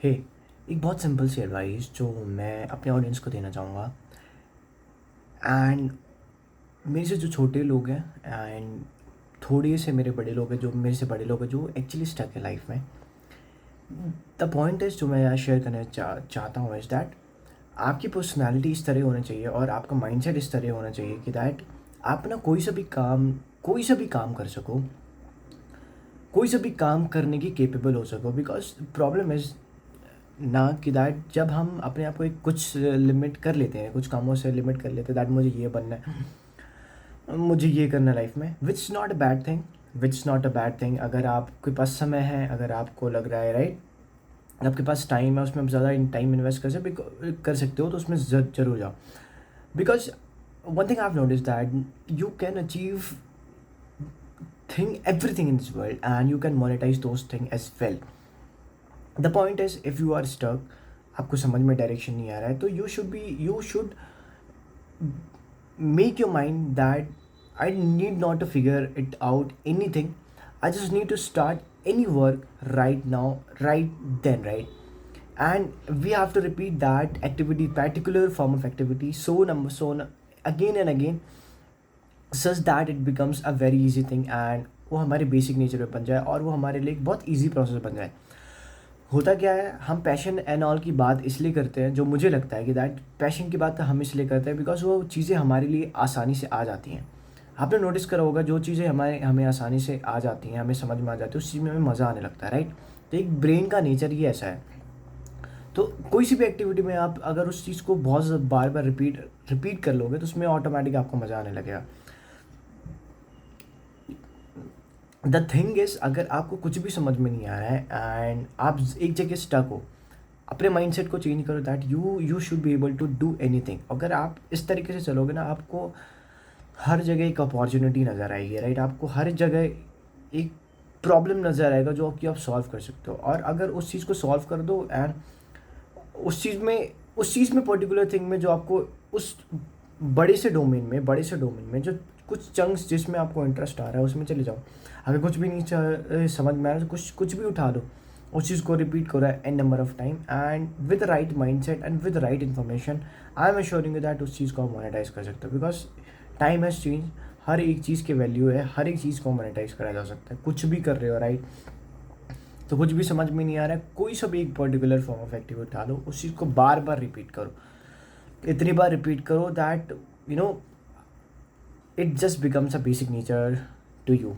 हे एक बहुत सिंपल सी एडवाइस जो मैं अपने ऑडियंस को देना चाहूँगा एंड मेरे से जो छोटे लोग हैं एंड थोड़े से मेरे बड़े लोग हैं, जो मेरे से बड़े लोग हैं जो एक्चुअली स्टक है लाइफ में। द पॉइंट इज़ जो मैं यहाँ शेयर करना चाहता हूँ इज़ दैट आपकी पर्सनालिटी इस तरह होना चाहिए और आपका माइंडसेट इस तरह होना चाहिए कि दैट आप ना कोई सा भी काम कर सको, कोई सा भी काम करने की केपेबल हो सको। बिकॉज प्रॉब्लम इज़ ना कि दैट जब हम अपने आप को एक कुछ लिमिट कर लेते हैं, कुछ कामों से लिमिट कर लेते हैं दैट मुझे ये बनना है, मुझे ये करना है लाइफ में, which not a bad thing, which not a bad thing. अगर आपके पास समय है, अगर आपको लग रहा है राइट, आपके पास टाइम है, उसमें आप ज़्यादा टाइम इन्वेस्ट कर सकते हो तो उसमें जरूर जाओ। Because one thing I have notice that you can achieve thing everything in this world and you can monetize those thing as well. The point is if you are stuck, आपको समझ में डायरेक्शन नहीं आ रहा है, तो you should make your mind that I need not to figure it out anything. I just need to start any work right now, right then, right? And we have to repeat that activity, particular form of activity, again and again, such that it becomes a very easy thing and वो हमारे basic nature में बन जाए और वो हमारे लिए एक बहुत ईजी प्रोसेस बन जाए। होता क्या है, हम पैशन एंड ऑल की बात इसलिए करते हैं, जो मुझे लगता है कि दैट पैशन की बात हम इसलिए करते हैं बिकॉज वो चीज़ें हमारे लिए आसानी से आ जाती हैं। आपने नोटिस करा होगा जो चीज़ें हमें आसानी से आ जाती हैं, हमें समझ में आ जाती है, उस चीज़ में हमें मज़ा आने लगता है, राइट। तो एक ब्रेन का नेचर ही ऐसा है। तो कोई सी भी एक्टिविटी में आप अगर उस चीज़ को बहुत बार बार रिपीट कर लोगे तो उसमें ऑटोमेटिक आपको मज़ा आने लगेगा। द थिंग इज़, अगर आपको कुछ भी समझ में नहीं आ रहा है एंड आप एक जगह स्टक हो, अपने माइंडसेट को चेंज करो that you should be able to do anything. अगर आप इस तरीके से चलोगे ना, आपको हर जगह एक अपॉर्चुनिटी नज़र आएगी, राइट। आपको हर जगह एक प्रॉब्लम नज़र आएगा जो कि आप सॉल्व कर सकते हो। और अगर उस चीज़ को सॉल्व कर दो एंड उस चीज़ में पर्टिकुलर थिंग में जो आपको उस बड़े से डोमेन में जो कुछ चंक्स जिसमें आपको इंटरेस्ट आ रहा है उसमें चले जाओ। अगर कुछ भी नहीं समझ में आ रहा है तो कुछ भी उठा लो, उस चीज़ को रिपीट करो an number of time and with right mindset and with right information, I am assuring you that उस चीज़ को आप मोनेटाइज कर सकते हो। बिकॉज टाइम हैज़ चेंज, हर एक चीज़ की वैल्यू है, हर एक चीज़ को मोनेटाइज करा जा सकता है। कुछ भी कर रहे हो राइट, तो कुछ भी समझ में नहीं आ रहा है, कोई सा भी एक पर्टिकुलर फॉर्म ऑफ एक्टिविटी उठा लो, उस चीज़ को बार बार रिपीट करो, इतनी बार रिपीट करो that you know it just becomes a basic nature to you.